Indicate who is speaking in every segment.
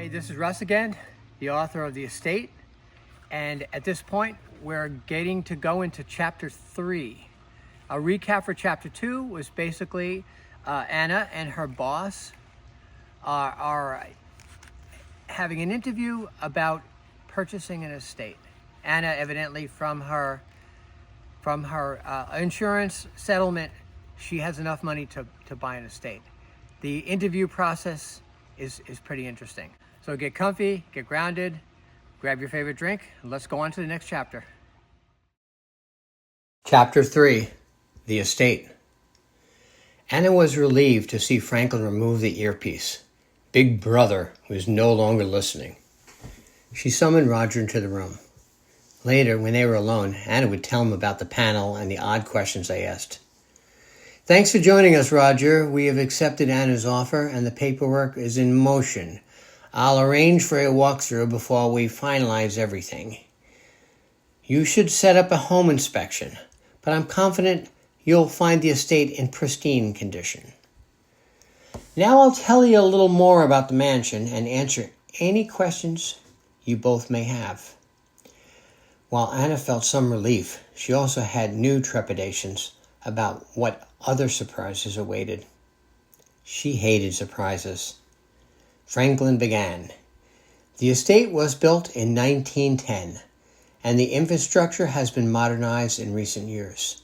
Speaker 1: Hey, this is Russ again, the author of The Estate. And at this point, we're getting to go into chapter 3. A recap for chapter 2 was basically Anna and her boss are having an interview about purchasing an estate. Anna, evidently from her insurance settlement, she has enough money to buy an estate. The interview process is pretty interesting. So get comfy, get grounded, grab your favorite drink, and let's go on to the next chapter. Chapter 3, The Estate. Anna was relieved to see Franklin remove the earpiece. Big Brother was no longer listening. She summoned Roger into the room. Later, when they were alone, Anna would tell him about the panel and the odd questions they asked. Thanks for joining us, Roger. We have accepted Anna's offer and the paperwork is in motion. I'll arrange for a walkthrough before we finalize everything. You should set up a home inspection, but I'm confident you'll find the estate in pristine condition. Now I'll tell you a little more about the mansion and answer any questions you both may have. While Anna felt some relief, she also had new trepidations about what other surprises awaited. She hated surprises. Franklin began. The estate was built in 1910, and the infrastructure has been modernized in recent years.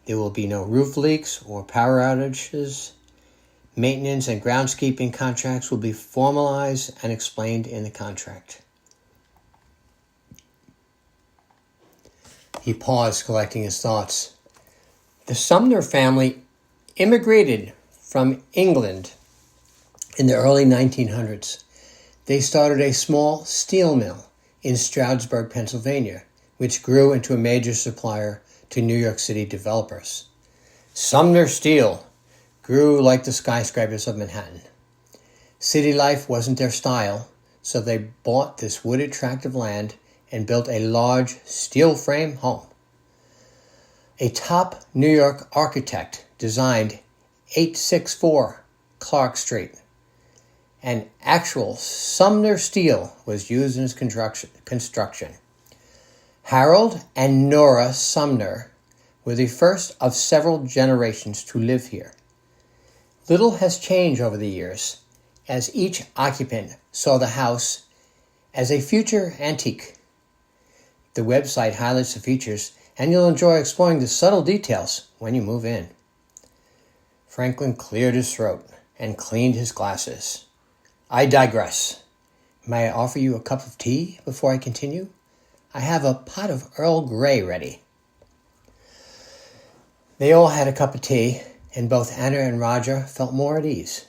Speaker 1: There will be no roof leaks or power outages. Maintenance and groundskeeping contracts will be formalized and explained in the contract. He paused, collecting his thoughts. The Sumner family immigrated from England in the early 1900s. They started a small steel mill in Stroudsburg, Pennsylvania, which grew into a major supplier to New York City developers. Sumner Steel grew like the skyscrapers of Manhattan. City life wasn't their style, so they bought this wooded tract of land and built a large steel frame home. A top New York architect designed 864 Clark Street. And actual Sumner steel was used in its construction. Harold and Nora Sumner were the first of several generations to live here. Little has changed over the years, as each occupant saw the house as a future antique. The website highlights the features, and you'll enjoy exploring the subtle details when you move in. Franklin cleared his throat and cleaned his glasses. I digress. May I offer you a cup of tea before I continue? I have a pot of Earl Grey ready. They all had a cup of tea, and both Anna and Roger felt more at ease.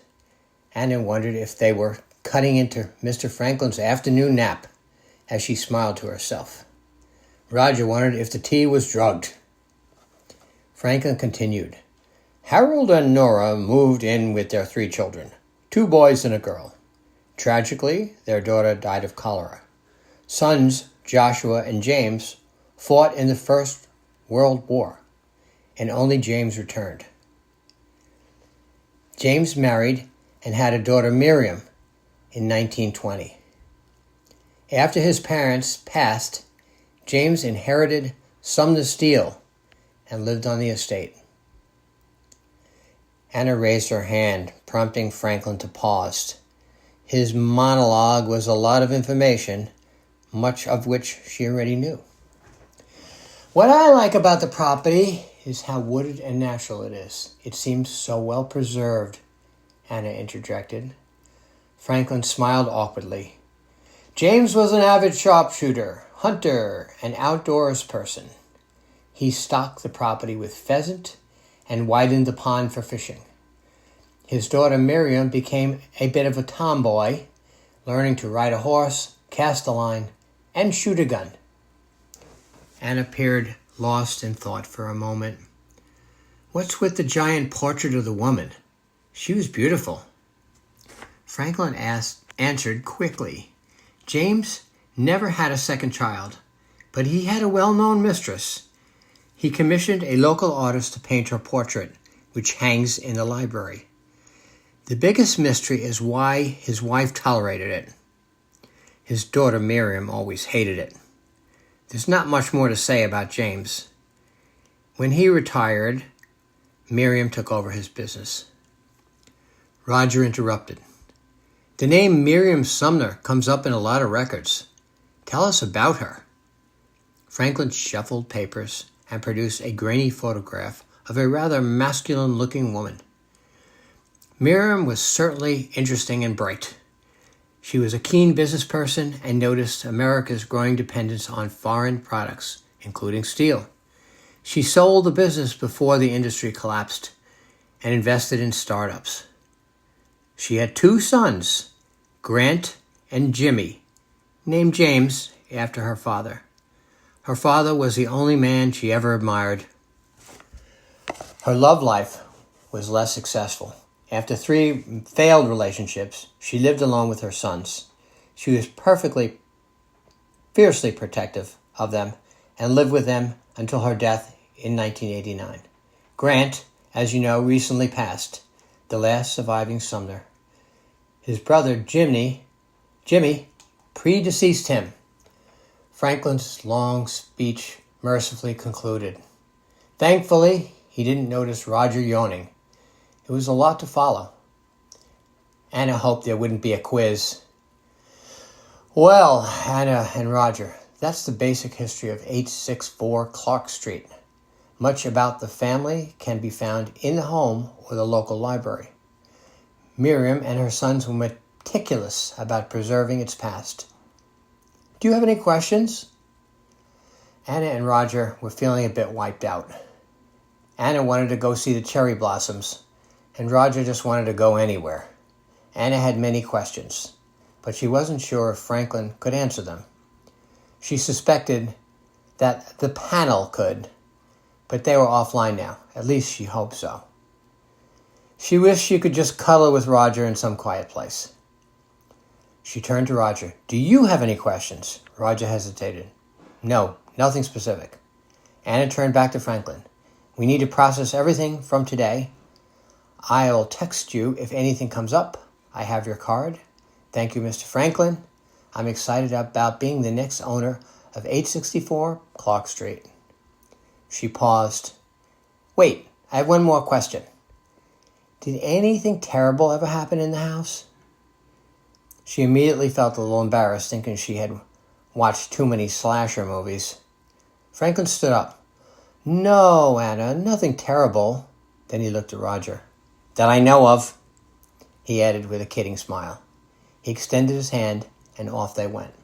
Speaker 1: Anna wondered if they were cutting into Mr. Franklin's afternoon nap as she smiled to herself. Roger wondered if the tea was drugged. Franklin continued. Harold and Nora moved in with their 3 children, 2 boys and a girl. Tragically, their daughter died of cholera. Sons, Joshua and James, fought in the First World War, and only James returned. James married and had a daughter, Miriam, in 1920. After his parents passed, James inherited Sumner Steel and lived on the estate. Anna raised her hand, prompting Franklin to pause. His monologue was a lot of information, much of which she already knew. What I like about the property is how wooded and natural it is. It seems so well preserved, Anna interjected. Franklin smiled awkwardly. James was an avid sharpshooter, hunter, and outdoors person. He stocked the property with pheasant and widened the pond for fishing. His daughter Miriam became a bit of a tomboy, learning to ride a horse, cast a line, and shoot a gun. Anna appeared lost in thought for a moment. What's with the giant portrait of the woman? She was beautiful. Franklin answered quickly. James never had a second child, but he had a well-known mistress. He commissioned a local artist to paint her portrait, which hangs in the library. The biggest mystery is why his wife tolerated it. His daughter Miriam always hated it. There's not much more to say about James. When he retired, Miriam took over his business. Roger interrupted. The name Miriam Sumner comes up in a lot of records. Tell us about her. Franklin shuffled papers and produced a grainy photograph of a rather masculine-looking woman. Miriam was certainly interesting and bright. She was a keen business person and noticed America's growing dependence on foreign products, including steel. She sold the business before the industry collapsed and invested in startups. She had 2 sons, Grant and Jimmy, named James after her father. Her father was the only man she ever admired. Her love life was less successful. After 3 failed relationships, she lived alone with her sons. She was fiercely protective of them and lived with them until her death in 1989. Grant, as you know, recently passed, the last surviving Sumner. His brother Jimmy predeceased him. Franklin's long speech mercifully concluded. Thankfully, he didn't notice Roger yawning. It was a lot to follow. Anna hoped there wouldn't be a quiz. Well, Anna and Roger, that's the basic history of 864 Clark Street. Much about the family can be found in the home or the local library. Miriam and her sons were meticulous about preserving its past. Do you have any questions? Anna and Roger were feeling a bit wiped out. Anna wanted to go see the cherry blossoms, and Roger just wanted to go anywhere. Anna had many questions, but she wasn't sure if Franklin could answer them. She suspected that the panel could, but they were offline now. At least she hoped so. She wished she could just cuddle with Roger in some quiet place. She turned to Roger. Do you have any questions? Roger hesitated. No, nothing specific. Anna turned back to Franklin. We need to process everything from today. I'll text you if anything comes up. I have your card. Thank you, Mr. Franklin. I'm excited about being the next owner of 864 Clark Street. She paused. Wait, I have one more question. Did anything terrible ever happen in the house? She immediately felt a little embarrassed, thinking she had watched too many slasher movies. Franklin stood up. No, Anna, nothing terrible. Then he looked at Roger. That I know of, he added with a kidding smile. He extended his hand, and off they went.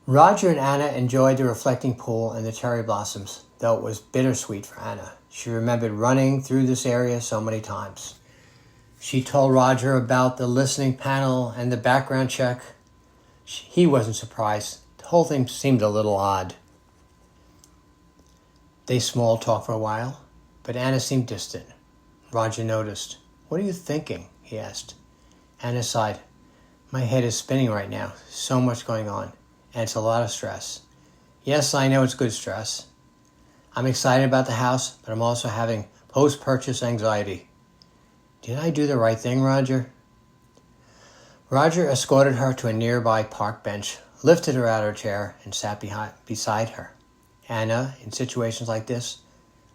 Speaker 1: Roger and Anna enjoyed the reflecting pool and the cherry blossoms, though it was bittersweet for Anna. She remembered running through this area so many times. She told Roger about the listening panel and the background check. He wasn't surprised. The whole thing seemed a little odd. They small talked for a while, but Anna seemed distant. Roger noticed. What are you thinking? He asked. Anna sighed. My head is spinning right now. So much going on. And it's a lot of stress. Yes, I know it's good stress. I'm excited about the house, but I'm also having post-purchase anxiety. Did I do the right thing, Roger? Roger escorted her to a nearby park bench, lifted her out of her chair, and sat beside her. Anna, in situations like this,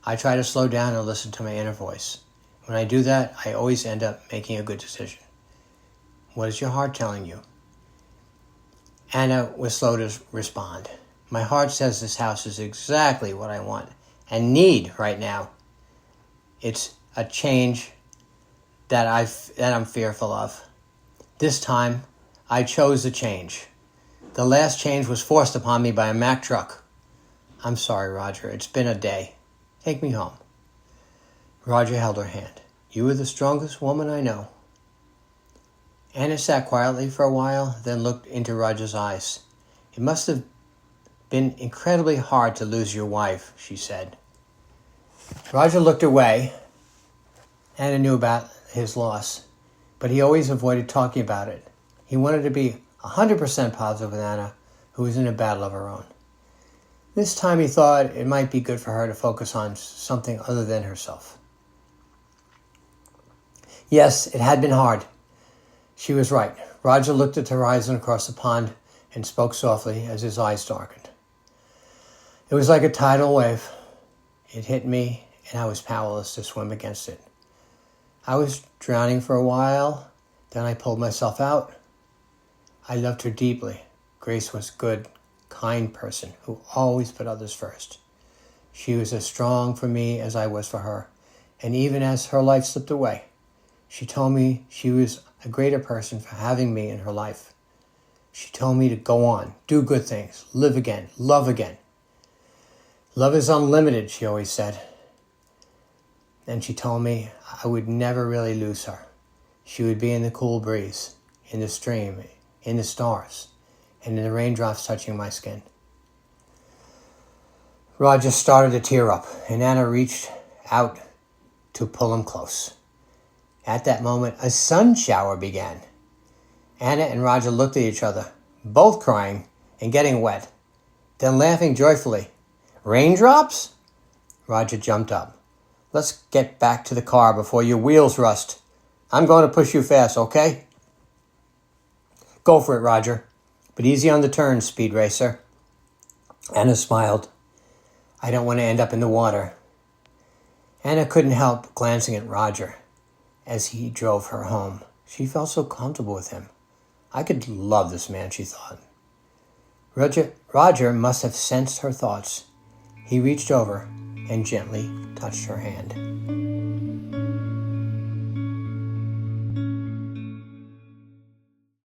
Speaker 1: I try to slow down and listen to my inner voice. When I do that, I always end up making a good decision. What is your heart telling you? Anna was slow to respond. My heart says this house is exactly what I want and need right now. It's a change that I'm fearful of. This time, I chose the change. The last change was forced upon me by a Mack truck. I'm sorry, Roger. It's been a day. Take me home. Roger held her hand. You are the strongest woman I know. Anna sat quietly for a while, then looked into Roger's eyes. It must have been incredibly hard to lose your wife, she said. Roger looked away. Anna knew about his loss, but he always avoided talking about it. He wanted to be 100% positive with Anna, who was in a battle of her own. This time he thought it might be good for her to focus on something other than herself. Yes, it had been hard. She was right. Roger looked at the horizon across the pond and spoke softly as his eyes darkened. It was like a tidal wave. It hit me, and I was powerless to swim against it. I was drowning for a while, then I pulled myself out. I loved her deeply. Grace was a good, kind person who always put others first. She was as strong for me as I was for her, and even as her life slipped away, she told me she was a greater person for having me in her life. She told me to go on, do good things, live again, love again. Love is unlimited, she always said. And she told me I would never really lose her. She would be in the cool breeze, in the stream, in the stars, and in the raindrops touching my skin. Roger started to tear up, and Anna reached out to pull him close. At that moment, a sun shower began. Anna and Roger looked at each other, both crying and getting wet, then laughing joyfully. Raindrops? Roger jumped up. Let's get back to the car before your wheels rust. I'm going to push you fast, okay? Go for it, Roger. But easy on the turns, Speed Racer. Anna smiled. I don't want to end up in the water. Anna couldn't help glancing at Roger as he drove her home. She felt so comfortable with him. I could love this man, she thought. Roger must have sensed her thoughts. He reached over and gently touched her hand.